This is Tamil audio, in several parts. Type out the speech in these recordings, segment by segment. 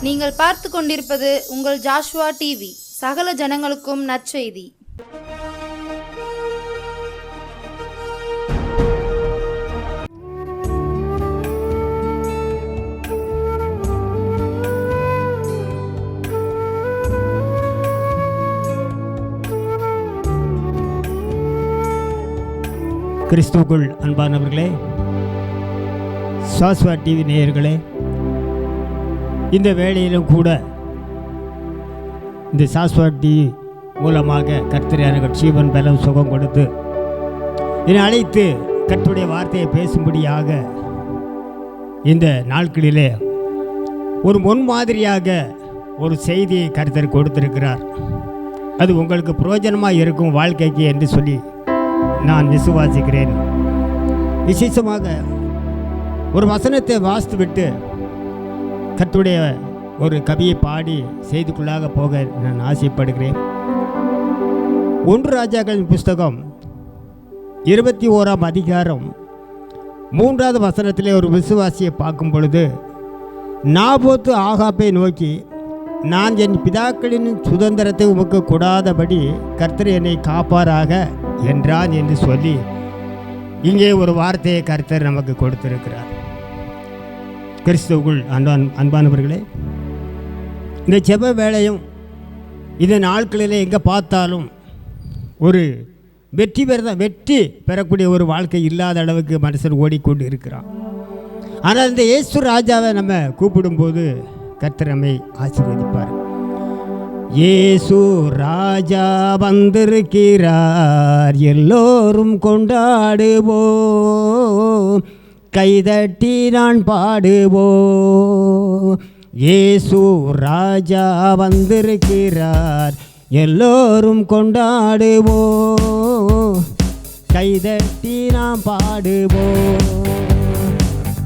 நீங்கள் பார்த்து கொண்டிருப்பது உங்கள் ஜாஷுவா டிவி. சகல ஜனங்களுக்கும் நற்செய்தி. கிறிஸ்துவுக்குள் அன்பானவர்களே, ஜாஷுவா டிவி நேயர்களே, இந்த வேளையிலும் கூட இந்த ஜாஷுவா டிவி மூலமாக கர்த்தர் எனக்கு ஜீவன் பலம் சுகம் கொடுத்து என்னை அழைத்து கர்த்தருடைய வார்த்தையை பேசும்படியாக இந்த நாட்களிலே ஒரு முன்மாதிரியாக ஒரு செய்தியை கர்த்தர் கொடுத்திருக்கிறார். அது உங்களுக்கு பிரயோஜனமாக இருக்கும் வாழ்க்கைக்கு என்று சொல்லி நான் விசுவாசிக்கிறேன். விசேஷமாக ஒரு வசனத்தை வாசித்து விட்டு கர்த்தருடைய ஒரு கவியை பாடி செய்திக்குள்ளாக போக நான் ஆசைப்படுகிறேன். 1 ராஜாக்களின் புஸ்தகம் 21ஆம் அதிகாரம் 3வது வசனத்திலே ஒரு விசுவாசியை பார்க்கும் பொழுது, நாபோத்து ஆகாப்பை நோக்கி, நான் என் பிதாக்களின் சுதந்திரத்தை உமக்கு கொடாதபடி கர்த்தர் என்னை காப்பாராக என்றான் என்று சொல்லி இங்கே ஒரு வார்த்தையை கர்த்தர் நமக்கு கொடுத்திருக்கிறார். கிறிஸ்துவுக்குள் அன்பானவர்களே, இந்த ஜெப வேளையும் இந்த நாட்களில் எங்கே பார்த்தாலும் ஒரு வெற்றி பெறக்கூடிய ஒரு வாழ்க்கை இல்லாத அளவுக்கு மனுஷன் ஓடிக்கொண்டு இருக்கிறான். ஆனால் இந்த இயேசு ராஜாவை நம்ம கூப்பிடும்போது கர்த்தர் நம்மை ஆசீர்வதிப்பார். இயேசு ராஜா வந்திருக்கிறார், எல்லோரும் கொண்டாடுவோம், கைதட்டி நான் பாடுவோம். இயேசு ராஜா வந்திருக்கிறார், எல்லோரும் கொண்டாடுவோம், கைதட்டி நாம் பாடுவோம்.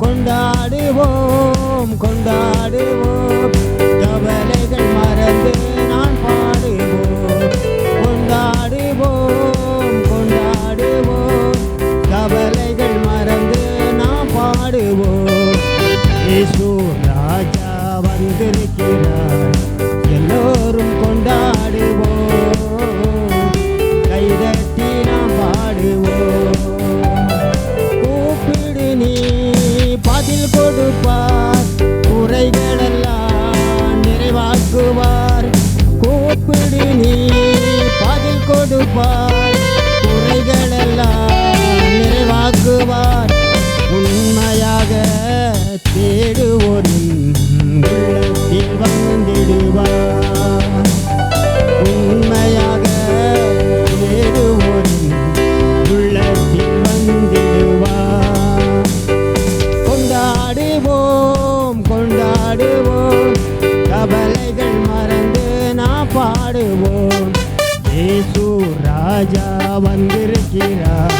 கொண்டாடுவோம் கொண்டாடுவோம், கவலைகள் மறந்து நான் பாடுவோம். கொண்டாடுவோம் கொண்டாடுவோம், கவலைகள் மறந்து நாம் பாடுவோம். இயேசு ராஜா வந்திருக்கிறார், எல்லோரும் கொண்டாடுவோம், கைதட்டி நாம் பாடுவோம். கூப்பிடு நீ பதில் கொடுப்பார், குறைகளெல்லாம் நிறைவாக்குவார். கூப்பிடு நீ பதில் கொடுப்பார், குறைகளெல்லாம் நிறைவாக்குவார். உண்மையாக தேடுவோரின் உள்ளத்தில் வந்திடுவார். உண்மையாக தேடுவோரின் உள்ளத்தில் வந்திடுவார். கொண்டாடுவோம் கொண்டாடுவோம், கவலைகள் மறந்து நான் பாடுவோம். இயேசு ராஜா வந்திருக்கிறார்,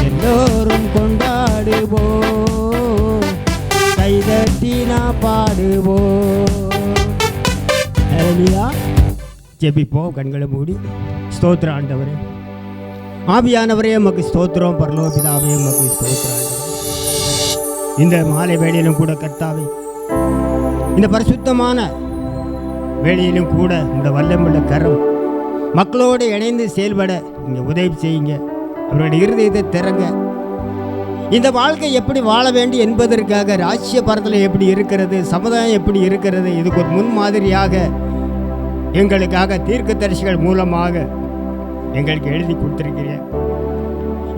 எல்லோரும் கொண்டாடுவோம், கைதட்டி நான் பாடுவோம். ஹல்லேலூயா. ஜெபிப்போம் கண்களை மூடி. ஸ்தோத்திரம் ஆண்டவரே, ஆவியானவரே உமக்கு ஸ்தோத்திரம், பரலோக பிதாவே உமக்கு ஸ்தோத்திரம். இந்த மாலை வேளையிலும் கூட கர்த்தாவே, இந்த பரிசுத்தமான வேளையிலும் கூட இந்த வல்லமுள்ள கரம் மக்களோடு இணைந்து செயல்பட நீங்கள் உதவி செய்யுங்க. அவருடைய இருதயத்தை திறங்க. இந்த வாழ்க்கை எப்படி வாழ வேண்டும் என்பதற்காக ராஜ்ய பரத்தில் எப்படி இருக்கிறது, சமுதாயம் எப்படி இருக்கிறது, இதுக்கு ஒரு முன்மாதிரியாக எங்களுக்காக தீர்க்கதரிசிகள் மூலமாக எங்களுக்கு எழுதி கொடுத்துருக்கிறேன்.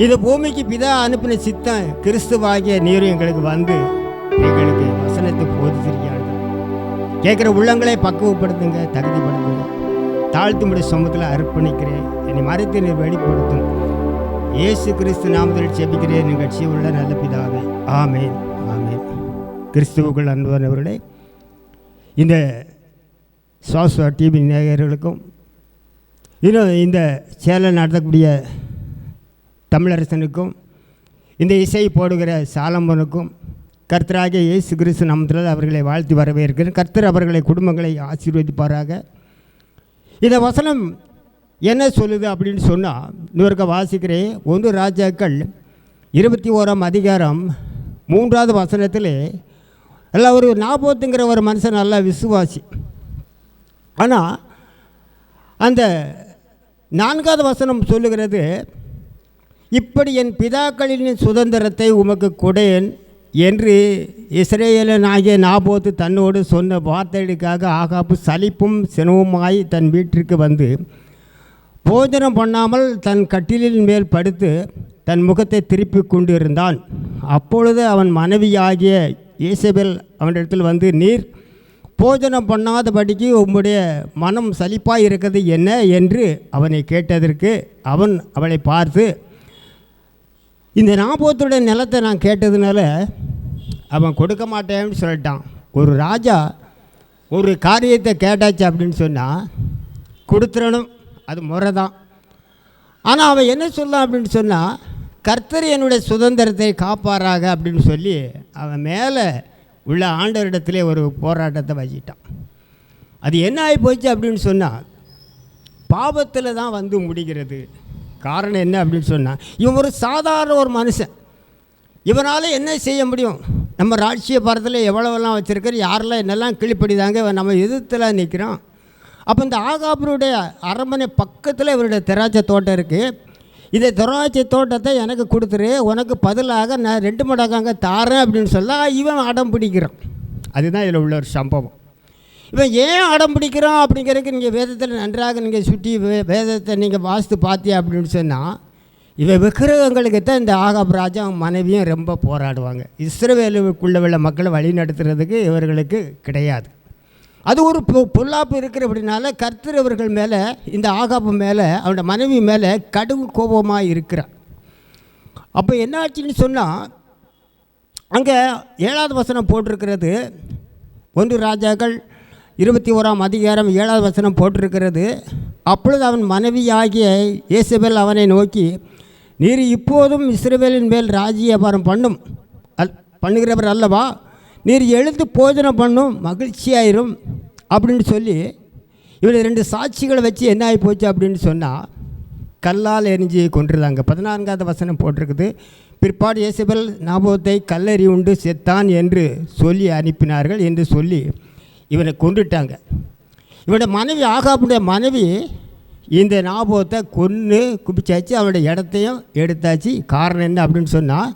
இது பூமிக்கு பிதா அனுப்பின சித்தம் கிறிஸ்துவாகிய நீரும் எங்களுக்கு வந்து எங்களுக்கு வசனத்தை போதிச்சிருக்காங்க. கேட்குற உள்ளங்களை பக்குவப்படுத்துங்க, தகுதிப்படுத்துங்க. தாழ்த்துமுடைய சமூகத்தில் அர்ப்பணிக்கிறேன். என்னை மறைத்து நீர் வெளிப்படுத்தும். இயேசு கிறிஸ்து நாமத்தில் ஜெபிக்கிறேன் நிகழ்ச்சி உள்ள நல்ல பிதாவே, ஆமேன் ஆமேன். கிறிஸ்துவுக்குள் அன்பானவர்களே, இந்த ஜாஷுவா டிவி நேயர்களுக்கும் இன்னும் இந்த சேனல் நடத்தக்கூடிய தமிழரசனுக்கும் இந்த இசை போடுகிற சாலமனுக்கும் கர்த்தராகிய இயேசு கிறிஸ்து நாமத்தில் அவர்களை வாழ்த்தி வரவேற்கிறேன். கர்த்தர் அவர்களை குடும்பங்களை ஆசீர்வதிப்பாராக. இந்த வசனம் என்ன சொல்லுது அப்படின்னு சொன்னால், இன்னொருக்க வாசிக்கிறேன். 1 ராஜாக்கள் 21ஆம் அதிகாரம் 3வது வசனத்தில் எல்லாம் ஒரு நாபோத்துங்கிற ஒரு மனுஷன் நல்லா விசுவாசி. ஆனால் அந்த 4வது வசனம் சொல்லுகிறது, இப்படி என் பிதாக்களின் சுதந்திரத்தை உமக்கு கொடேன் என்று இஸ்ரவேலனாகிய நாபோத்து தன்னோடு சொன்ன வார்த்தைகளுக்காக ஆகாபு சலிப்பும் சினவுமாய் தன் வீட்டிற்கு வந்து போஜனம் பண்ணாமல் தன் கட்டிலின் மேல் படுத்து தன் முகத்தை திருப்பி கொண்டிருந்தான். அப்பொழுது அவன் மனைவியாகிய யேசபேல் அவனிடத்தில் வந்து, நீர் போஜனம் பண்ணாதபடிக்கு உம்முடைய மனம் சலிப்பாக இருக்கிறது என்ன என்று அவனை கேட்டதற்கு அவன் அவளை பார்த்து, இந்த நாபோத்துடைய நிலத்தை நான் கேட்டதுனால அவன் கொடுக்க மாட்டேன்னு சொல்லிட்டான். ஒரு ராஜா ஒரு காரியத்தை கேட்டாச்சு அப்படின்னு சொன்னால் கொடுத்துடணும், அது முறை தான். ஆனால் அவன் என்ன சொல்லான் அப்படின்னு சொன்னால், கர்த்தர் என்னுடைய சுதந்திரத்தை காப்பாராக அப்படின்னு சொல்லி அவன் மேலே உள்ள ஆண்டவரிடத்திலே ஒரு போராட்டத்தை வச்சிட்டான். அது என்ன ஆகி போச்சு அப்படின்னு சொன்னால், பாவத்தில் தான் வந்து முடிகிறது. காரணம் என்ன அப்படின்னு சொன்னால், இவன் ஒரு சாதாரண ஒரு மனுஷன், இவனால் என்ன செய்ய முடியும்? நம்ம ராட்சிய பரத்தில் எவ்வளோவெல்லாம் வச்சுருக்காரு, யாரெல்லாம் என்னெல்லாம் கிழிப்படிதாங்க, இவன் நம்ம எதிர்த்தில் நிற்கிறான். அப்போ இந்த ஆகாபருடைய அரண்மனை பக்கத்தில் இவருடைய திராட்சை தோட்டம் இருக்குது. இந்த திராட்சை தோட்டத்தை எனக்கு கொடுத்துரு, உனக்கு பதிலாக நான் 2 மடங்காங்க தாரேன் அப்படின்னு சொல்ல இவன் அடம் பிடிக்கிறான். அதுதான் இதில் உள்ள ஒரு சம்பவம். இவன் ஏன் அடம் பிடிக்கிறான் அப்படிங்கிறதுக்கு நீங்கள் வேதத்தில் நன்றாக நீங்கள் சுற்றி வேதத்தை நீங்கள் வாசித்து பார்த்தியா அப்படின்னு சொன்னால், இவன் விக்கிரகங்களுக்கு தான் இந்த ஆகாப் ராஜா மனைவியும் ரொம்ப போராடுவாங்க. இஸ்ரவேலுக்குள்ளே உள்ள மக்களை வழி நடத்துறதுக்கு இவர்களுக்கு கிடையாது. அது ஒரு பொல்லாப்பு இருக்கிற அப்படின்னால கர்த்தர் அவர்கள் மேலே, இந்த ஆகாப்பு மேலே, அவனோட மனைவி மேலே கடும் கோபமாக இருக்கிறான். அப்போ என்ன ஆச்சுன்னு சொன்னால், அங்கே 7வது வசனம் போட்டிருக்கிறது, 1 ராஜாக்கள் 21ஆம் அதிகாரம் 7வது வசனம் போட்டிருக்கிறது. அப்பொழுது அவன் மனைவியாகிய யேசபேல் அவனை நோக்கி, நீர் இப்போதும் இஸ்ரவேலின் மேல் ராஜ்யபாரம் பண்ணுகிறவர் அல்லவா, நீர் எழுந்து போஜனம் பண்ணும், மகிழ்ச்சியாயிரும் அப்படின்னு சொல்லி இவனை 2 சாட்சிகளை வச்சு என்ன ஆகி போச்சு அப்படின்னு சொன்னால், கல்லால் எரிஞ்சு கொண்டிருந்தாங்க. 14வது வசனம் போட்டிருக்குது, பிற்பாடு யேசபேல் நாபோத்தை கல்லெறி உண்டு செத்தான் என்று சொல்லி அனுப்பினார்கள் என்று சொல்லி இவனை கொண்டுட்டாங்க. இவனோட மனைவி ஆகாபுடைய மனைவி இந்த நாபோத்தை கொன்று குபிச்சாச்சு, அவனுடைய இடத்தையும் எடுத்தாச்சு. காரணம் என்ன அப்படின்னு சொன்னால்,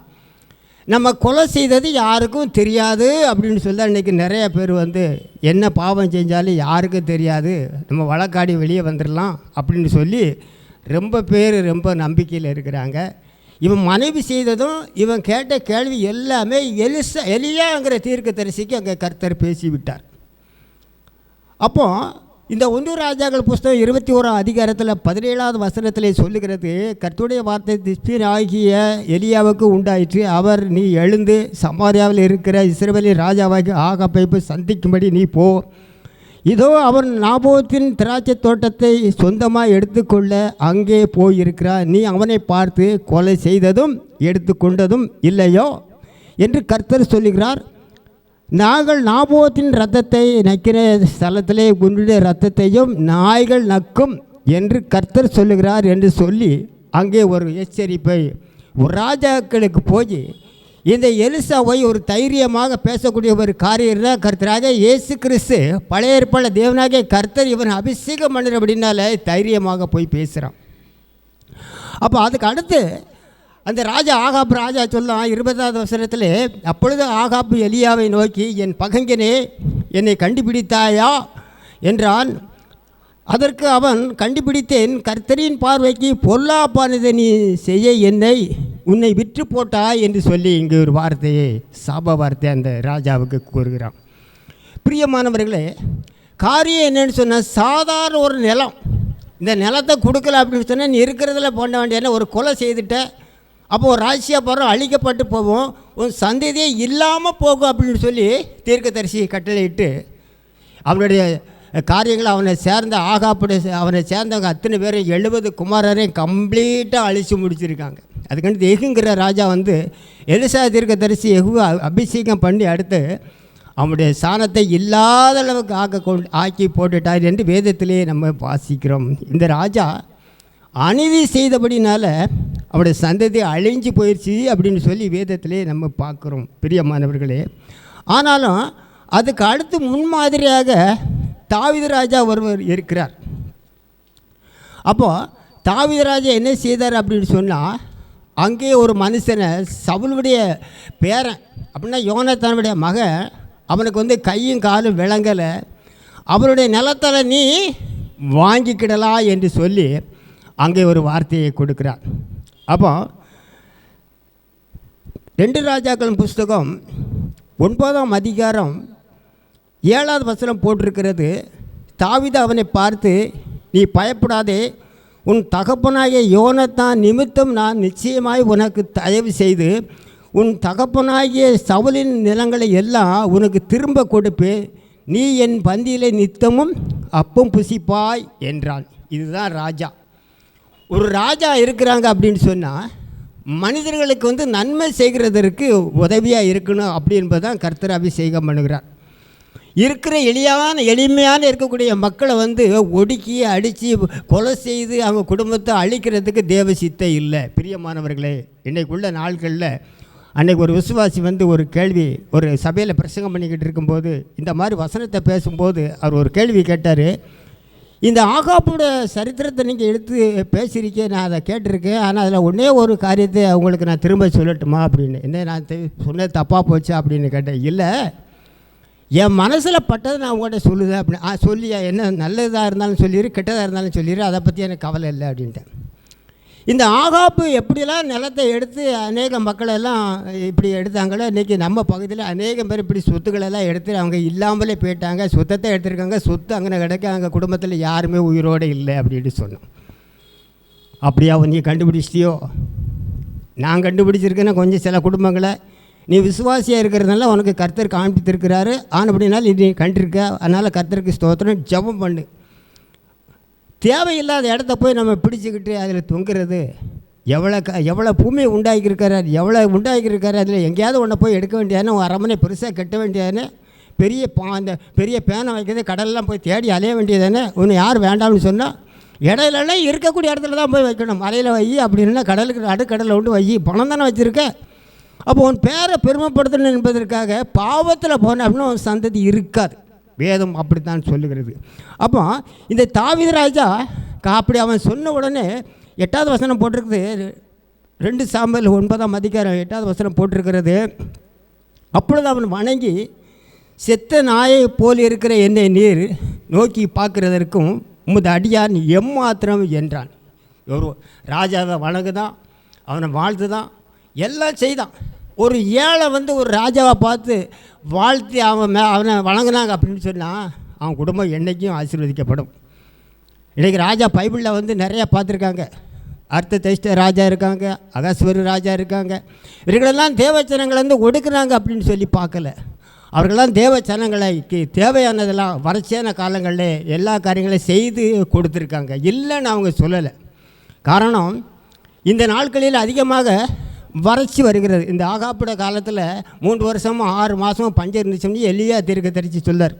நம்ம கொலை செய்தது யாருக்கும் தெரியாது அப்படின்னு சொல்லி இன்றைக்கி நிறைய பேர் வந்து என்ன பாவம் செஞ்சாலும் யாருக்கும் தெரியாது, நம்ம வழக்காடி வெளியே வந்துடலாம் அப்படின்னு சொல்லி ரொம்ப பேர் ரொம்ப நம்பிக்கையில் இருக்கிறாங்க. இவன் மனைவி செய்ததும் இவன் கேட்ட கேள்வி எல்லாமே எலியாங்கிற தீர்க்கதரிசிக்கு அங்கே கர்த்தர் பேசிவிட்டார். அப்போது இந்த 1 ராஜாக்கள் புஸ்தகம் 21ஆம் அதிகாரத்தில் 17வது வசனத்தில் சொல்லுகிறது, கர்த்தருடைய வார்த்தை திஸ்பியனாகிய எலியாவுக்கு உண்டாயிற்று. அவர், நீ எழுந்து சமாரியாவில் இருக்கிற இஸ்ரவேலின் ராஜாவாகி ஆகாபை சந்திக்கும்படி நீ போ. இதோ அவன் நாபோத்தின் திராட்சை தோட்டத்தை சொந்தமாக எடுத்துக்கொள்ள அங்கே போயிருக்கிறார். நீ அவனை பார்த்து கொலை செய்ததும் எடுத்துக்கொண்டதும் இல்லையோ என்று கர்த்தர் சொல்லுகிறார். நாங்கள் நாபோத்தின் இரத்தத்தை நக்கிற ஸ்தலத்திலே உன்னுடைய இரத்தத்தையும் நாய்கள் நக்கும் என்று கர்த்தர் சொல்லுகிறார் என்று சொல்லி அங்கே ஒரு எச்சரிப்பை ஒரு ராஜாக்களுக்கு போய் இந்த எலிசாவை ஒரு தைரியமாக பேசக்கூடிய ஒரு காரியம் தான் கர்த்தராக இயேசு கிறிஸ்து பழைய ஏற்பாடு தேவனாகிய கர்த்தர் இவன் அபிஷேகம் பண்ணுற அப்படின்னால தைரியமாக போய் பேசுகிறான். அப்போ அதுக்கு அடுத்து அந்த ஆகாப் ராஜா சொல்லலாம் 20வது வசனத்தில், அப்பொழுது ஆகாப் எலியாவை நோக்கி, என் பகைஞனே என்னை கண்டுபிடித்தாயா என்றான். அதற்கு அவன், கண்டுபிடித்தேன், கர்த்தரின் பார்வைக்கு பொல்லாப்பானதை நீ செய்ய உன்னை விற்று போட்டா என்று சொல்லி இங்கே ஒரு வார்த்தையை சாப வார்த்தை அந்த ராஜாவுக்கு கூறுகிறான். பிரியமானவர்களே, காரியம் என்னன்னு சொன்னால், சாதாரண ஒரு நிலம், இந்த நிலத்தை கொடுக்கல அப்படின்னு சொன்னால் நீ இருக்கிறதுல பண்ண வேண்டிய ஒரு கொலை செய்துட்ட, அப்போது ஒரு ராஜ்யபாரம் அழிக்கப்பட்டு போவோம், உன் சந்ததியே இல்லாமல் போகும் அப்படின்னு சொல்லி தீர்க்கதரிசி கட்டளையிட்டு அவனுடைய காரியங்களை அவனை சேர்ந்தவங்க அத்தனை பேரும் 70 குமாரரையும் கம்ப்ளீட்டாக அழித்து முடிச்சிருக்காங்க. அதுக்கடுத்து எகுங்கிற ராஜா வந்து எலிசா தீர்க்கதரிசி எகுவை அபிஷேகம் பண்ணி அடுத்து அவனுடைய சாணத்தை இல்லாத அளவுக்கு ஆக்கி போட்டுட்டார் என்று வேதத்திலே நம்ம வாசிக்கிறோம். இந்த ராஜா அநீதி செய்தபடினால அவருடைய சந்ததி அழிஞ்சு போயிடுச்சு அப்படின்னு சொல்லி வேதத்திலே நம்ம பார்க்குறோம். பிரியமானவர்களே, ஆனாலும் அதுக்கு அடுத்து முன்மாதிரியாக தாவீது ராஜா ஒருவர் இருக்கிறார். அப்போது தாவீது ராஜா என்ன செய்தார் அப்படின்னு சொன்னால், அங்கே ஒரு மனுஷனை சவுலுடைய பேரன் அப்படின்னா யோனத்தானுடைய மகன், அவனுக்கு கையும் காலும் விளங்கலை, அவருடைய நிலத்தில் நீ வாங்கிக்கிடலாம் என்று சொல்லி அங்கே ஒரு வார்த்தையை கொடுக்கிறார். அப்போ 2 ராஜாக்கள் புஸ்தகம் 9ஆம் அதிகாரம் 7வது வசனம் போட்டிருக்கிறது. தாவீது அவனை பார்த்து, நீ பயப்படாதே, உன் தகப்பனாகிய யோனத்தான் நிமித்தம் நான் நிச்சயமாய் உனக்கு தயவு செய்து உன் தகப்பனாகிய சவுலின் நிலங்களை எல்லாம் உனக்கு திரும்ப கொடுப்பேன், நீ என் பந்தியிலே நித்தமும் அப்பம் புசிப்பாய் என்றான். இதுதான் ராஜா. ஒரு ராஜா இருக்கிறாங்க அப்படின்னு சொன்னால் மனிதர்களுக்கு நன்மை செய்கிறதற்கு உதவியாக இருக்கணும் அப்படி என்பது தான் கர்த்தர் அபிஷேகம் பண்ணுகிறார். இருக்கிற எளிமையான இருக்கக்கூடிய மக்களை ஒடுக்கி அடித்து கொலை செய்து அவங்க குடும்பத்தை அழிக்கிறதுக்கு தேவ சித்தை இல்லை. பிரியமானவர்களே, இன்றைக்குள்ள நாட்களில் அன்றைக்கி ஒரு விசுவாசி ஒரு கேள்வி ஒரு சபையில் பிரசங்கம் பண்ணிக்கிட்டு இருக்கும்போது இந்த மாதிரி வசனத்தை பேசும்போது அவர் ஒரு கேள்வி கேட்டார். இந்த ஆகாப்போட சரித்திரத்தை நீங்கள் எடுத்து பேசியிருக்கேன், நான் அதை கேட்டிருக்கேன், ஆனால் அதில் ஒன்றே ஒரு காரியத்தை அவங்களுக்கு நான் திரும்ப சொல்லட்டுமா அப்படின்னு. என்ன நான் சொன்னது தப்பாக போச்சு அப்படின்னு கேட்டேன். இல்லை, என் மனசில் பட்டதை நான் உங்கள்கிட்ட சொல்லுதேன் அப்படின்னு. சொல்லியா, என்ன நல்லதாக இருந்தாலும் சொல்லிடு, கெட்டதாக இருந்தாலும் சொல்லிடு, அதை பற்றி எனக்கு கவலை இல்லை அப்படின்ட்டேன். இந்த ஆகாப்பு எப்படியெல்லாம் நிலத்தை எடுத்து அநேக மக்களெல்லாம் இப்படி எடுத்தாங்களோ, இன்றைக்கி நம்ம பகுதியில் அநேகம் பேர் இப்படி சொத்துக்களெல்லாம் எடுத்து அவங்க இல்லாமலே போயிட்டாங்க. சொத்தத்தை எடுத்துருக்காங்க, சொத்து அங்கே கிடக்க, அங்கே குடும்பத்தில் யாருமே உயிரோடு இல்லை அப்படின்னு சொன்னோம். அப்படியா நீ கண்டுபிடிச்சிட்டியோ? நான் கண்டுபிடிச்சிருக்கேன்னா கொஞ்சம் சில குடும்பங்களை நீ விசுவாசியாக இருக்கிறதுனால உனக்கு கர்த்தர் காண்பித்திருக்கிறாரு. அப்படின்னாலும் நீ கண்டிருக்க, அதனால் கர்த்தருக்கு ஸ்தோத்திரம். ஜெபம் பண்ணு. தேவையில்லாத இடத்த போய் நம்ம பிடிச்சிக்கிட்டு அதில் தொங்குறது, எவ்வளோ பூமியை உண்டாக்கியிருக்காரு, எவ்வளோ உண்டாக்கியிருக்காரு, அதில் எங்கேயாவது ஒன்றை போய் எடுக்க வேண்டியானே, அரமனை பெருசாக கட்ட வேண்டியதானே, அந்த பெரிய பேனை வைக்கிறது, கடலெல்லாம் போய் தேடி அலைய வேண்டியதானே. ஒன்று யார் வேண்டாம்னு சொன்னால் இடையிலலாம் இருக்கக்கூடிய இடத்துல தான் போய் வைக்கணும். மலையில் வை, அப்படின்னா கடலுக்கு அடுக்கடலில் வை, பணம் தானே வச்சுருக்க. அப்போ உன் பேரை பெருமைப்படுத்தணும் என்பதற்காக பாவத்தில் போன அப்படின்னா உன் சந்ததி இருக்காது. வேதம் அப்படித்தான் சொல்லுகிறது. அப்போ இந்த தாவீது ராஜா அப்படி அவன் சொன்ன உடனே 8வது வசனம் போட்டிருக்குது. 2 சாமுவேல் 9ஆம் அதிகாரம் 8வது வசனம் போட்டிருக்கிறது. அப்பொழுது அவன் வணங்கி, செத்த நாயை போல் இருக்கிற என்னை நீர் நோக்கி பார்க்கிறதற்கும் உமது அடியான் எம்மாத்திரம் என்றான். ஒரு ராஜாவை வணங்குதான், அவனை வாழ்த்து தான், எல்லாம் செய்தான். ஒரு ஏழை ஒரு ராஜாவை பார்த்து வாழ்த்தி அவனை வணங்கினாங்க அப்படின்னு சொன்னால் அவன் குடும்பம் என்றைக்கும் ஆசீர்வதிக்கப்படும். இன்றைக்கி ராஜா பைபிளில் நிறையா பார்த்துருக்காங்க. அர்த்ததஷ்ட ராஜா இருக்காங்க, அகஸ்வரு ராஜா இருக்காங்க. இவர்களெல்லாம் தேவச்சனங்களை ஒடுக்குறாங்க அப்படின்னு சொல்லி பார்க்கல. அவர்களெல்லாம் தேவச்சனங்களுக்கு தேவையானதெல்லாம் வறட்சியான காலங்களில் எல்லா காரியங்களையும் செய்து கொடுத்துருக்காங்க. இல்லைன்னு அவங்க சொல்லலை. காரணம், இந்த நாட்களில் அதிகமாக வறட்சி வருகிறது. இந்த ஆகாப்புட காலத்தில் 3 வருஷமும் 6 மாதமும் பஞ்சம் இருந்துச்சுன்னு எலியா தீர்க்கதரிசி சொல்லார்.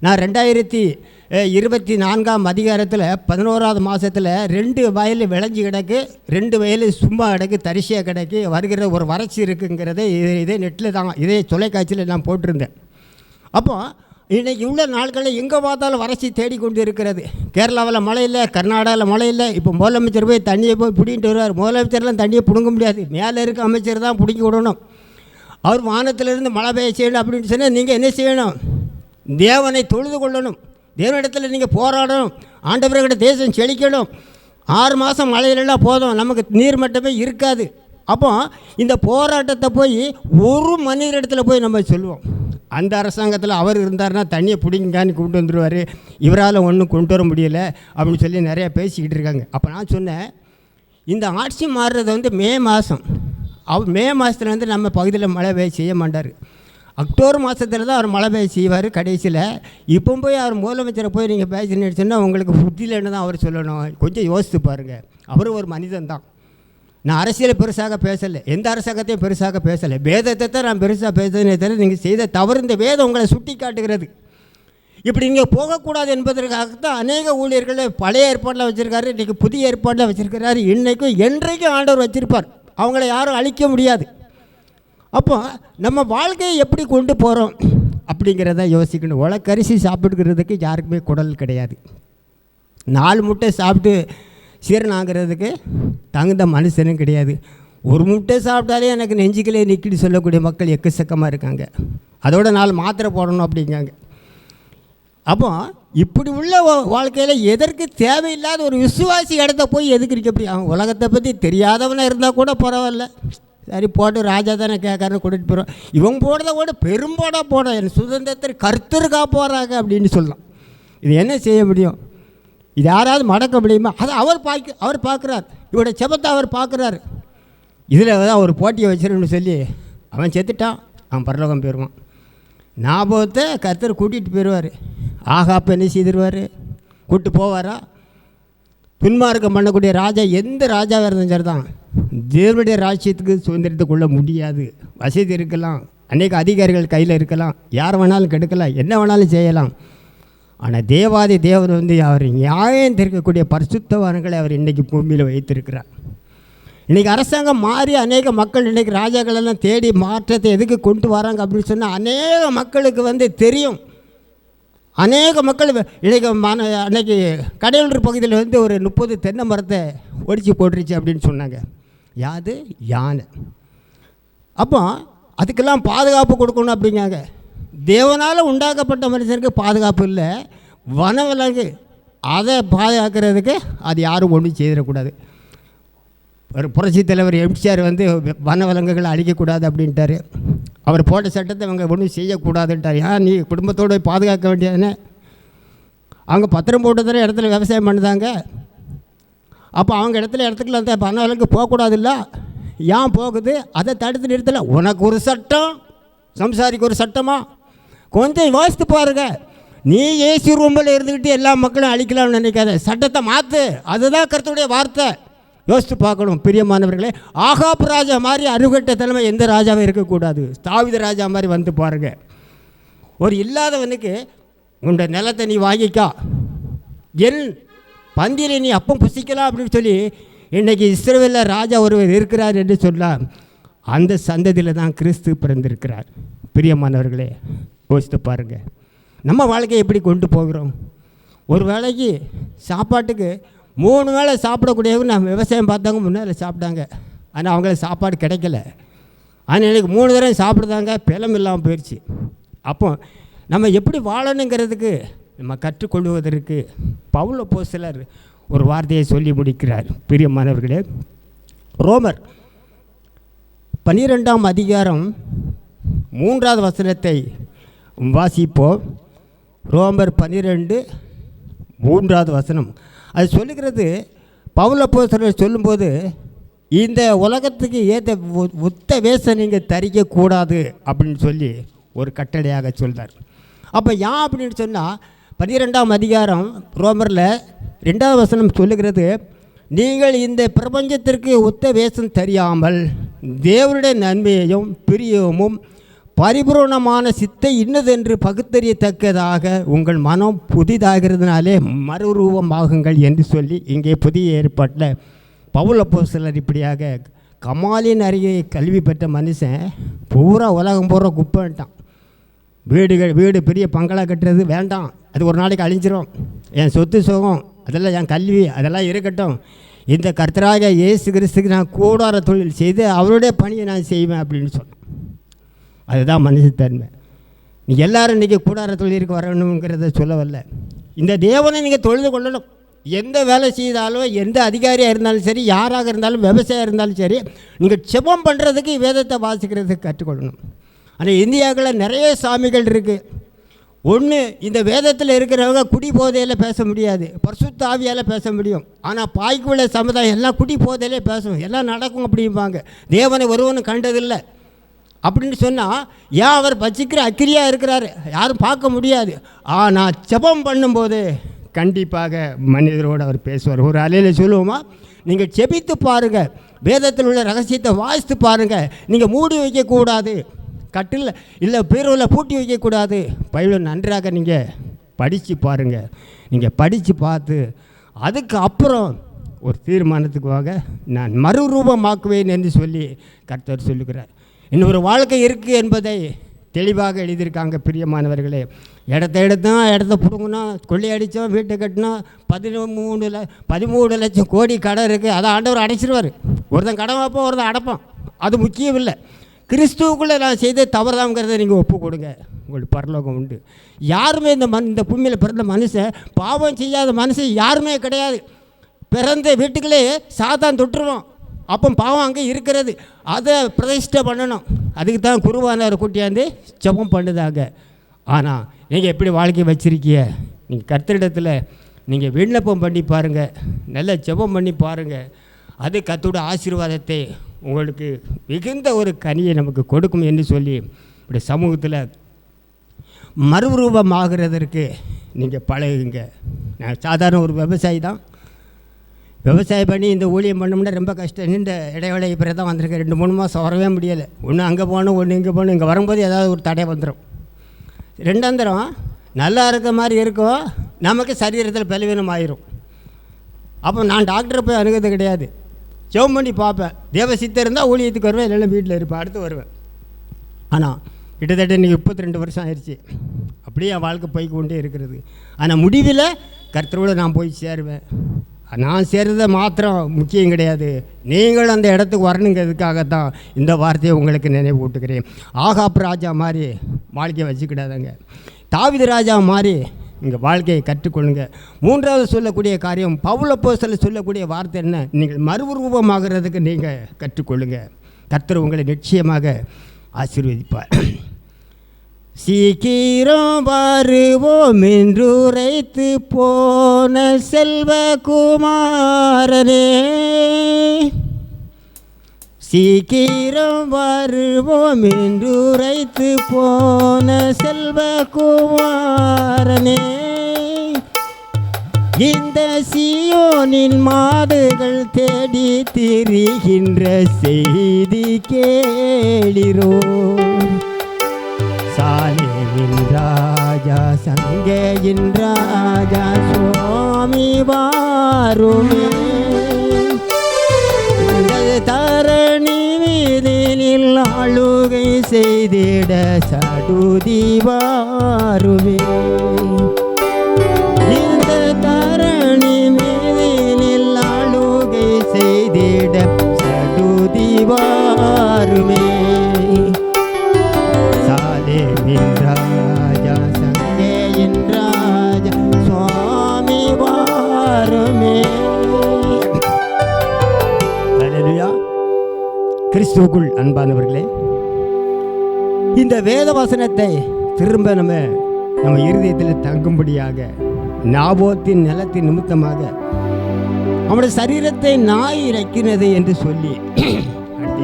நான் 2024ஆம் அதிகாரத்தில் 11வது மாதத்தில் 2 வயல் விளைஞ்சி கிடக்கு, 2 வயல் சும்மா கிடக்கு, தரிசியாக கிடக்கு, வருகிற ஒரு வறட்சி இருக்குங்கிறதே இதே நெட்டில் தான், இதே தொலைக்காட்சியில் நான் போட்டிருந்தேன். அப்போது இன்றைக்கி உள்ள நாட்களில் எங்கே பார்த்தாலும் வறட்சி தேடிக்கொண்டு இருக்கிறது. கேரளாவில் மழை இல்லை, கர்நாடகாவில் மழை இல்லை. இப்போ முதலமைச்சர் போய் தண்ணியை போய் பிடிங்கிட்டு வருவார். முதலமைச்சர்லாம் தண்ணியை பிடுங்க முடியாது, மேலே இருக்க அமைச்சர் தான் பிடிக்கி விடணும். அவர் வானத்திலிருந்து மழை பெய்ய செய்யணும் அப்படின்னு சொன்னால் நீங்கள் என்ன செய்யணும்? தேவனை தொழுது கொள்ளணும், தேவனிடத்தில் நீங்கள் போராடணும், ஆண்டவர்கிட்ட தேசம் செழிக்கணும். 6 மாதம் மழையிலெல்லாம் போதும், நமக்கு நீர் மட்டமே இருக்காது. அப்போ இந்த போராட்டத்தை போய் ஒரு மனிதரிடத்தில் போய் நம்ம சொல்லுவோம். அந்த அரசாங்கத்தில் அவர் இருந்தார்னா தண்ணியை பிடிங்கான்னு கொண்டு வந்துடுவார், இவரால் ஒன்றும் கொண்டு வர முடியலை அப்படின்னு சொல்லி நிறையா பேசிக்கிட்டு இருக்காங்க. அப்போ நான் சொன்னேன், இந்த ஆட்சி மாறுறது மே மாதம். மே மாதத்தில் நம்ம பகுதியில் மழை பெய்ய செய்ய மாட்டார். அக்டோபர் மாதத்தில் தான் அவர் மழை பெய்ய செய்வார் கடைசியில். இப்போ போய் அவர் முதலமைச்சரை போய் நீங்கள் பேசினு சொன்னால் உங்களுக்கு புத்தியில்னு தான் அவர் சொல்லணும். கொஞ்சம் யோசித்து பாருங்கள். அவர் ஒரு மனிதன் தான். நான் அரசியலை பெருசாக பேசலை, எந்த அரசாங்கத்தையும் பெருசாக பேசலை, வேதத்தை தான் நான் பெருசாக பேசுறதுனே தவிர நீங்கள் செய்த தவறு இந்த வேதம் உங்களை சுட்டி காட்டுகிறது. இப்படி நீங்கள் போகக்கூடாது என்பதற்காகத்தான் அநேக ஊழியர்களை பழைய ஏற்பாட்டில் வச்சுருக்காரு, இன்றைக்கி புதிய ஏற்பாட்டில் வச்சுருக்கிறாரு. இன்றைக்கும் என்றைக்கும் ஆண்டவர் வச்சுருப்பார். அவங்கள யாரும் அழிக்க முடியாது. அப்போ நம்ம வாழ்க்கையை எப்படி கொண்டு போகிறோம் அப்படிங்கிறத யோசிக்கணும். உலக்கரிசி சாப்பிட்டுக்கிறதுக்கு யாருக்குமே குடல் கிடையாது. 4 முட்டை சாப்பிட்டு சீரணம் ஆகிறதுக்கு தகுந்த மனுஷனும் கிடையாது. ஒரு முட்டை சாப்பிட்டாலே எனக்கு நெஞ்சுக்களே நிற்கிட்டு சொல்லக்கூடிய மக்கள் எக்கச்சக்கமாக இருக்காங்க. அதோட 4 மாத்திரை போடணும் அப்படிங்காங்க. அப்போ இப்படி உள்ள வாழ்க்கையில் எதற்கு தேவையில்லாத ஒரு விசுவாசி இடத்த போய் எதுக்கு இருக்க அப்படி? அவன் உலகத்தை பற்றி தெரியாதவனாக இருந்தால் கூட பரவாயில்ல, சரி போட்டு ராஜா தானே கேட்கறன்னு கூட்டிகிட்டு போகிறோம். இவன் போடுறத கூட பெரும்போட போட என் சுதந்திரத்தை கர்த்தருக்கா போகிறாங்க அப்படின்னு சொல்லலாம். இது என்ன செய்ய முடியும்? இது யாராவது மடக்க முடியுமா? அதை அவர் பார்க்குறார். இவரோட செபத்தை அவர் பார்க்குறாரு. இதில் தான் ஒரு போட்டியை வச்சிருன்னு சொல்லி அவன் செத்துட்டான், அவன் பரலோகம் போயிடுவான். ஞாபகத்தை கர்த்தர் கூட்டிகிட்டு போயிடுவார். ஆகாப்ப என்ன செய்திருவார்? கூப்பிட்டு போவாரா? துன்மார்க்கம் பண்ணக்கூடிய ராஜா எந்த ராஜாவாக இருந்தாலும் சரி தான், தேவனுடைய ராஜ்யத்துக்கு சுதந்திரத்தை கொள்ள முடியாது. வசதி இருக்கலாம், அநேக அதிகாரிகள் கையில் இருக்கலாம், யார் வேணாலும் கெடுக்கலாம், என்ன வேணாலும் செய்யலாம். ஆனால் தேவாதி தேவன் வந்து அவர் நியாயம் தீர்க்கக்கூடிய பரிசுத்தவான்களை அவர் இன்றைக்கி பூமியில் வைத்திருக்கிறார். இன்றைக்கி அரசாங்கம் மாறி அநேக மக்கள் இன்றைக்கி ராஜாக்களெல்லாம் தேடி மாற்றத்தை எதுக்கு கொண்டு வராங்க அப்படின்னு சொன்னால் அநேக மக்களுக்கு வந்து தெரியும். அநேக மக்கள் இன்றைக்கி அன்றைக்கி கடையூர் பகுதியில் வந்து ஒரு 30 தென்னை மரத்தை ஒடிச்சு போட்டுருச்சு அப்படின்னு சொன்னாங்க. யாது? யானை. அப்போ அதுக்கெல்லாம் பாதுகாப்பு கொடுக்கணும் அப்படிங்காங்க. தேவனால் உண்டாக்கப்பட்ட மனுஷனுக்கு பாதுகாப்பு இல்லை, வனவிலங்கு அதை பாதுகாக்கிறதுக்கு அது யாரும் ஒன்றும் செய்திடக்கூடாது. ஒரு புரட்சி தலைவர் எம்ஜிஆர் வந்து வனவிலங்குகளை அழிக்கக்கூடாது அப்படின்ட்டார். அவர் போட்ட சட்டத்தை அவங்க ஒன்றும் செய்யக்கூடாதுன்ட்டார். ஏன் நீ குடும்பத்தோடு பாதுகாக்க வேண்டியதுன்னு? அவங்க பத்திரம் போட்டு தானே இடத்துல விவசாயம் பண்ணுதாங்க. அப்போ அவங்க இடத்துக்குள்ள அந்த வனவிலங்கு போகக்கூடாதுல்ல, ஏன் போகுது? அதை தடுத்து நிறுத்தலை. உனக்கு ஒரு சட்டம், சம்சாரிக்கு ஒரு சட்டமா? கொஞ்சம் யோசித்து பாருங்க. நீ ஏசி ரூமில் இருந்துக்கிட்டு எல்லா மக்களும் அழிக்கலாம்னு நினைக்காத, சட்டத்தை மாற்று. அதுதான் கர்த்தருடைய வார்த்தை. யோசித்து பார்க்கணும் பிரியமானவர்களே. ஆகாப் ராஜா மாதிரி அருகட்ட தலைமை எந்த ராஜாவும் இருக்கக்கூடாது. தாவீது ராஜா மாதிரி வந்து பாருங்க. ஒரு இல்லாதவனுக்கு உன்னுடைய நிலத்தை நீ வாங்கிக்கா, என் பந்தியில் நீ அப்பம் புசிக்கலாம் அப்படின்னு சொல்லி இன்றைக்கி இஸ்ரவேலில் ராஜா ஒருவர் இருக்கிறார் என்று சொல்லலாம். அந்த சந்ததியில் தான் கிறிஸ்து பிறந்திருக்கிறார். பிரியமானவர்களே, யோசித்து பாருங்கள். நம்ம வாழ்க்கையை எப்படி கொண்டு போகிறோம்? ஒரு வேளைக்கு சாப்பாட்டுக்கு 3 வேளை சாப்பிடக்கூடியவங்க நம்ம விவசாயம் பார்த்தவங்க முன்னால் சாப்பிட்டாங்க, ஆனால் அவங்களுக்கு சாப்பாடு கிடைக்கல. ஆனால் எனக்கு 3 தடவை சாப்பிடுதாங்க, பலம் இல்லாமல் போயிடுச்சு. அப்போ நம்ம எப்படி வாழணுங்கிறதுக்கு நம்ம கற்றுக்கொள்வதற்கு பவுல் அப்போஸ்தலர் ஒரு வார்த்தையை சொல்லி முடிக்கிறார். பிரியமானவர்களே, ரோமர் 12ஆம் அதிகாரம் 3வது வசனத்தை வாசிப்போம். ரோமர் 12 3வது வசனம். அது சொல்லுகிறது, பவுல் அப்போஸ்தலர் சொல்லும்போது, இந்த உலகத்துக்கு ஏற்ற ஒத்த வேஷம் நீங்கள் தரிக்கக்கூடாது அப்படின்னு சொல்லி ஒரு கட்டளையாக சொல்கிறார். அப்போ ஏன் அப்படின்னு சொன்னால் 12ஆம் அதிகாரம் ரோமரில் 2வது வசனம் சொல்லுகிறது, நீங்கள் இந்த பிரபஞ்சத்திற்கு ஒத்த வேஷம் தெரியாமல் தேவனுடைய நன்மையையும் பிரியமும் பரிபூர்ணமான சித்தை இன்னதென்று பகுத்தறியத்தக்கதாக உங்கள் மனம் புதிதாகிறதுனாலே மறுரூபமாகுங்கள் என்று சொல்லி இங்கே புதிய ஏற்பாட்டில் பவுல் அப்போஸ்தலர் இப்படியாக கமாலின் அருகே கல்வி பெற்ற மனுஷன் பூரா உலகம் பூரா குப்பைட்டான். வீடு பெரிய பங்களா கட்டுறது வேண்டாம், அது ஒரு நாளைக்கு அழிஞ்சிரும். என் சொத்து சுகம் அதெல்லாம், என் கல்வி அதெல்லாம் இருக்கட்டும், இந்த கர்த்தராக இயேசு கிறிஸ்துக்கு நான் கூடார தொழில் செய்து அவருடைய பணியை நான் செய்வேன் அப்படின்னு சொன்னேன். அதுதான் மனுஷத்தன்மை. நீங்கள் எல்லோரும் இன்றைக்கி கூடார தொழிலுக்கு வரணுங்கிறத சொல்ல வரல. இந்த தேவனை நீங்கள் தொழுது கொள்ளணும். எந்த வேலை செய்தாலும், எந்த அதிகாரியாக இருந்தாலும் சரி, யாராக இருந்தாலும், விவசாயம் இருந்தாலும் சரி, நீங்கள் செபம் பண்ணுறதுக்கு வேதத்தை வாசிக்கிறதுக்கு கற்றுக்கொள்ளணும். ஆனால் இந்தியாவில் நிறைய சாமிகள் இருக்குது. ஒன்று, இந்த வேதத்தில் இருக்கிறவங்க குடி போதையில் பேச முடியாது, பரிசுத்த ஆவியால் பேச முடியும். ஆனால் பாய்க்குள்ள சமுதாயம் எல்லாம் குடி போதையிலே பேசும், எல்லாம் நடக்கும் அப்படிம்பாங்க. தேவனை ஒருவனும் கண்டதில்லை அப்படின்னு சொன்னால், ஏன் அவர் பச்சிக்கிற அக்கிரியாக இருக்கிறாரு, யாரும் பார்க்க முடியாது. ஆனால் ஜெபம் பண்ணும்போது கண்டிப்பாக மனிதரோடு அவர் பேசுவார். ஒரு அலையில் சொல்லுவோமா, நீங்கள் ஜெபித்து பாருங்கள், வேதத்தில் உள்ள ரகசியத்தை வாசித்து பாருங்கள். நீங்கள் மூடி வைக்கக்கூடாது, கட்டில் இல்லை பீரோவில் பூட்டி வைக்கக்கூடாது. பைபிளை நன்றாக நீங்கள் படித்து பாருங்கள். நீங்கள் படித்து பார்த்து அதுக்கு அப்புறம் ஒரு தீர்மானத்துக்கு வாங்க, நான் மறுரூபமாக்குவேன் என்று சொல்லி கர்த்தர் சொல்லுகிறார். இன்னொரு வாழ்க்கை இருக்குது என்பதை தெளிவாக எழுதியிருக்காங்க. பிரியமானவர்களே, இடத்த பிடுங்கினா, கொள்ளையடித்தோம், வீட்டை கட்டினா, 13 லட்சம் கோடி கடன் இருக்குது. அதை ஆண்டவர் அடைச்சிருவார். ஒருத்தன் கடன் வைப்போம், ஒருத்தன் அடைப்பான். அது முக்கியம் இல்லை. கிறிஸ்துவுக்குள்ளே நான் செய்த தவறாங்கிறத நீங்கள் ஒப்பு கொடுங்க, உங்களுக்கு பரலோகம் உண்டு. யாருமே இந்த பூமியில் பிறந்த மனுஷன், பாவம் செய்யாத மனுஷன் யாருமே கிடையாது. பிறந்த வீட்டுக்குள்ளே சாத்தான் தொட்டுருவான். அப்போ பாவம் அங்கே இருக்கிறது, அதை பிரதிஷ்டை பண்ணணும். அதுக்கு தான் குருவானவர் கூட்டியாந்து ஜெபம் பண்ணுதாங்க. ஆனால் நீங்கள் எப்படி வாழ்க்கை வச்சுருக்கீங்க? நீங்கள் கர்த்தரிடத்தில் நீங்கள் விண்ணப்பம் பண்ணி பாருங்கள், நல்ல ஜெபம் பண்ணி பாருங்கள். அது கர்த்தருடைய ஆசீர்வாதத்தை உங்களுக்கு மிகுந்த ஒரு கனியை நமக்கு கொடுக்கும் என்று சொல்லி இப்படி சமூகத்தில் மறுரூபமாகிறதற்கு நீங்கள் பழகுங்க. நான் சாதாரண ஒரு விவசாயி தான். விவசாயம் பண்ணி இந்த ஊழியம் பண்ணோம்னா ரொம்ப கஷ்டம். நீண்ட இடைவேளை பிறகு தான் வந்திருக்கேன். 2-3 மாதம் வரவே முடியலை. ஒன்று அங்கே போகணும், ஒன்று இங்கே போகணும். இங்கே வரும்போது ஏதாவது ஒரு தடை வந்துடும். ரெண்டாந்தரம் நல்லா இருக்க மாதிரி இருக்கும், நமக்கு சரீரத்தில் பலவீனம் ஆயிரும். அப்போ நான் டாக்டரை போய் அணுகிறது கிடையாது. ஜெபம் பண்ணி பார்ப்பேன். தேவ சித்தம் இருந்தால் ஊழியத்துக்கு வருவேன், இல்லைன்னா வீட்டில் இருப்பேன், அடுத்து வருவேன். ஆனால் கிட்டத்தட்ட இன்றைக்கி 32 வருஷம் ஆயிடுச்சு. அப்படியே என் வாழ்க்கை போய்க்கொண்டே இருக்கிறது. ஆனால் முடிவில் கர்த்தரோடு நான் போய் சேருவேன். நான் சேர்றதை மாத்திரம் முக்கியம் கிடையாது, நீங்கள் அந்த இடத்துக்கு வரணுங்கிறதுக்காகத்தான் இந்த வார்த்தையை உங்களுக்கு நினைவூட்டுக்கிறேன். ஆகாப் ராஜா மாதிரி வாழ்க்கையை வச்சுக்கிடாதங்க. தாவீது ராஜா மாதிரி இங்கே வாழ்க்கையை கற்றுக்கொள்ளுங்க. மூன்றாவது சொல்லக்கூடிய காரியம், பவுல் அப்போஸ்தலர் சொல்லக்கூடிய வார்த்தை என்ன? நீங்கள் மறுரூபமாகிறதுக்கு நீங்கள் கற்றுக்கொள்ளுங்க. கர்த்தர் உங்களை நிச்சயமாக ஆசீர்வதிப்பார். சீக்கிரம் வருவோம் என்று உரைத்து போன செல்வகுமாரனே, சீக்கிரம் வருவோம் என்று உரைத்து போன செல்வகுமாரனே, இந்த சீயோனின் மாடுகள் தேடி திரிகின்ற செய்தி கேளிரோ. சாலேமின் ராஜா, சங்கையின் ராஜா, சுவாமி வாருமே. தரணி மீதினில் ஆளுகை செய்திட சடுதி வாருமே. இந்த தரணி மீதினில் ஆளுகை செய்திட சடுதி வாருமே. சாலேமின் ராஜா, சங்கையின் ராஜா, சுவாமி வாருமே. ஹல்லேலூயா. கிறிஸ்துவுக்குள் அன்பானவர்களே, இந்த வேத வசனத்தை திரும்ப நம்ம இருதயத்தில் தங்கும்படியாக, நாபோத்தின் நிலத்தின் நிமித்தமாக அவனுடைய சரீரத்தை நாய் இறக்கினது என்று சொல்லி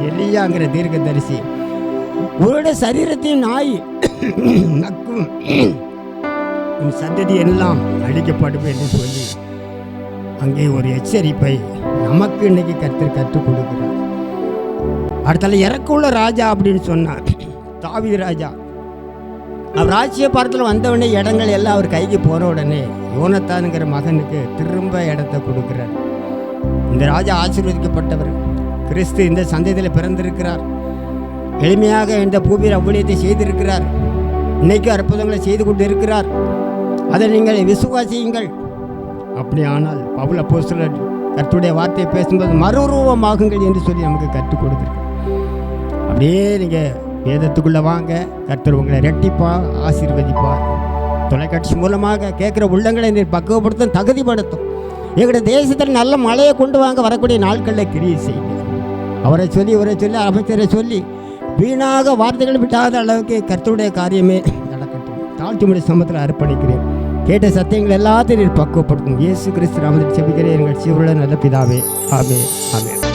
எலியாங்கிற தீர்க்கதரிசி, உங்களுடைய சரீரத்தின் நாய் நக்கும், உன் சந்ததி எல்லாம் அழிக்கப்படும் என்று சொல்லி அங்கே ஒரு எச்சரிப்பை நமக்கு இன்னைக்கு கற்றுக் கொடுக்கிறார். அடுத்தால இறக்குள்ள ராஜா அப்படின்னு சொன்னார் தாவீது ராஜா. அவர் ராஜ்ய பாரத்தில் வந்தவுடனே இடங்கள் எல்லாம் அவர் கைக்கு போன உடனே யோனத்தானுங்கிற மகனுக்கு திரும்ப இடத்தை கொடுக்கிறார். இந்த ராஜா ஆசீர்வதிக்கப்பட்டவர். கிறிஸ்து இந்த சந்ததியில் பிறந்திருக்கிறார். எளிமையாக இந்த பூமியில் ஊழியத்தை செய்திருக்கிறார். இன்னைக்கு அற்புதங்களை செய்து கொண்டு இருக்கிறார். அதை நீங்கள் விசுவாசியுங்கள். அப்படி ஆனால் பவுல் அப்போஸ்தலர் கர்த்தருடைய வார்த்தையை பேசும்போது மறுரூபமாகுங்கள் என்று சொல்லி நமக்கு கற்றுக் கொடுத்துருக்கு. அப்படியே நீங்கள் வேதத்துக்குள்ளே வாங்க, கர்த்தர் உங்களை ரெட்டிப்பார், ஆசீர்வதிப்பார். தொலைக்காட்சி மூலமாக கேட்குற உள்ளங்களை நீர் பக்குவப்படுத்தும், தகுதிப்படுத்தும். எங்களுடைய தேசத்தில் நல்ல மழையை கொண்டு வாங்க வரக்கூடிய நாட்களில் கிரியை செய்யுங்க. அவரை சொல்லி அமைச்சரை சொல்லி வீணாக வார்த்தைகள் விட்டாத அளவுக்கு கர்த்தருடைய காரியமே நடக்கட்டும். தாழ்த்துமுறை சமத்தில் அர்ப்பணிக்கிறேன். கேட்ட சத்தியங்கள் எல்லாத்தையும் நீர் பக்குவப்படுத்தும். இயேசு கிறிஸ்து நாமத்தில் ஜெபிக்கிறேன் எங்கள் ஜீவனுள்ள நல்ல பிதாவே. ஆமென், ஆமென்.